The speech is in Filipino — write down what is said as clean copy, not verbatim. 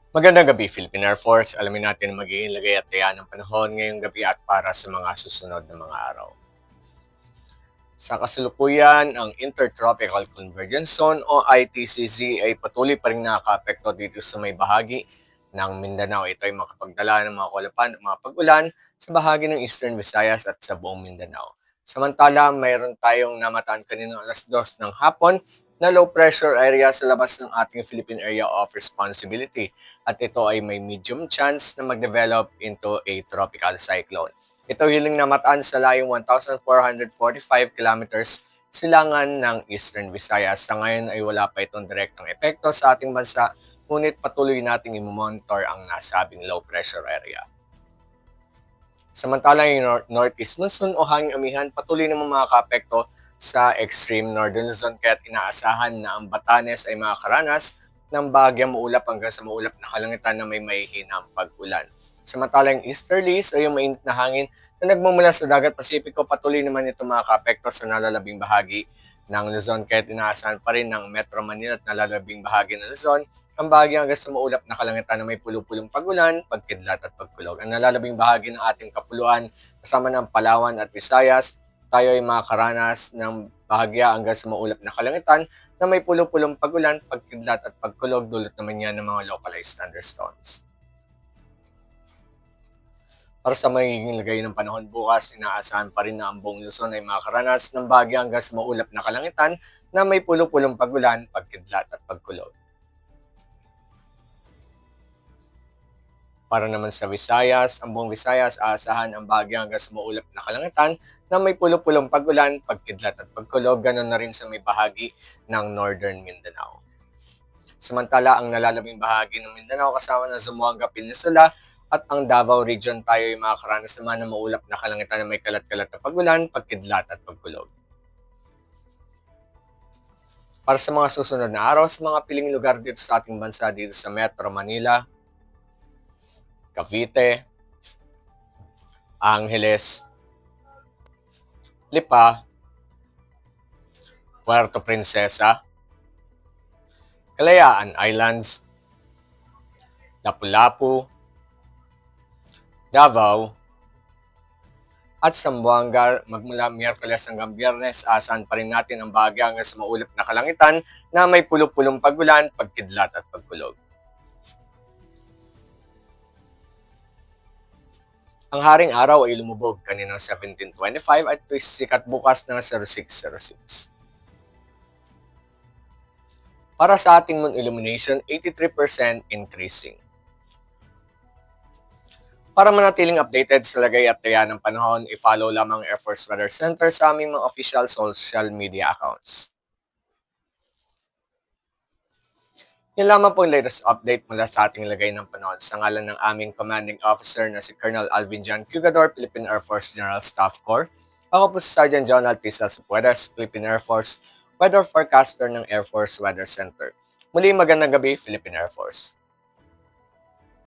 Magandang gabi, Philippine Air Force. Alamin natin ang magiging lagay at taya ng panahon ngayong gabi at para sa mga susunod na mga araw. Sa kasalukuyan, ang Intertropical Convergence Zone o ITCZ ay patuloy pa rin nakakaapekto dito sa may bahagi ng Mindanao. Ito ay makapagdala ng mga kulapan at mga pag-ulan sa bahagi ng Eastern Visayas at sa buong Mindanao. Samantala, mayroon tayong namataan kanina alas 2 ng hapon na low pressure area sa labas ng ating Philippine Area of Responsibility at ito ay may medium chance na mag-develop into a tropical cyclone. Ito hiling namataan sa layong 1,445 kilometers silangan ng Eastern Visayas. Sa ngayon ay wala pa itong direktang epekto sa ating bansa, ngunit patuloy nating i-monitor ang nasabing low pressure area. Samantalang yung Northeast Monsoon o hanging amihan patuloy namang makaka-apekto sa extreme northern Luzon kaya't inaasahan na ang Batanes ay makakaranas ng bagyang maulap hanggang sa maulap na kalangitan na may mahihinang pag-ulan. Samantalang easterlies o yung mainit na hangin na nagmumula sa dagat Pasipiko patuloy naman ito makaka-apekto sa nalalabing bahagi ng Luzon kaya't inaasahan pa rin ng Metro Manila at nalalabing bahagi ng Luzon ang bahagi hanggang sa maulap na kalangitan na may pulupulong pag-ulan, pagkidlat at pagkulog. Ang nalalabing bahagi ng ating kapuluan kasama ng Palawan at Visayas, tayo ay makakaranas ng bahagya hanggang sa maulap na kalangitan na may pulupulong pag-ulan, pagkidlat at pagkulog dulot naman yan ng mga localized thunderstorms. Para sa magiging lagay ng panahon bukas, inaasahan pa rin na ang buong Luzon ay makakaranas ng bahagya hanggang sa maulap na kalangitan na may pulupulong pag-ulan, pagkidlat at pagkulog. Para naman sa Visayas, ang buong Visayas aasahan ang bahagya hanggang sa maulap na kalangitan na may pulupulong pag-ulan, pagkidlat at pagkulog, ganun na rin sa may bahagi ng Northern Mindanao. Samantala, ang nalalabing bahagi ng Mindanao kasama ng Zamboanga Peninsula at ang Davao Region tayo ay makakaranas naman ng maulap na kalangitan na may kalat-kalat na pag-ulan, pagkidlat at pagkulog. Para sa mga susunod na araw sa mga piling lugar dito sa ating bansa dito sa Metro Manila, Cavite, Angeles, Lipa, Puerto Princesa, Kalayaan Islands, Lapu-Lapu, Davao, at Zamboanga magmula Miyerkules hanggang Biyernes, asahan pa rin natin ang bahagya hanggang sa maulap na kalangitan na may pulupulong pag-ulan, pagkidlat at pagkulog. Ang haring araw ay lumubog kaninang 17:25 at sikat bukas ng 06:06. Para sa ating moon illumination, 83% increasing. Para manatiling updated sa lagay at taya ng panahon, i-follow lamang Air Force Weather Center sa aming mga official social media accounts. Yan lamang po yung latest update mula sa ating lagay ng panahon sa ngalan ng aming commanding officer na si Colonel Alvin John Cugador, Philippine Air Force General Staff Corps. Ako po si Sergeant John Altisa Puedes, Philippine Air Force Weather Forecaster ng Air Force Weather Center. Muli magandang gabi, Philippine Air Force.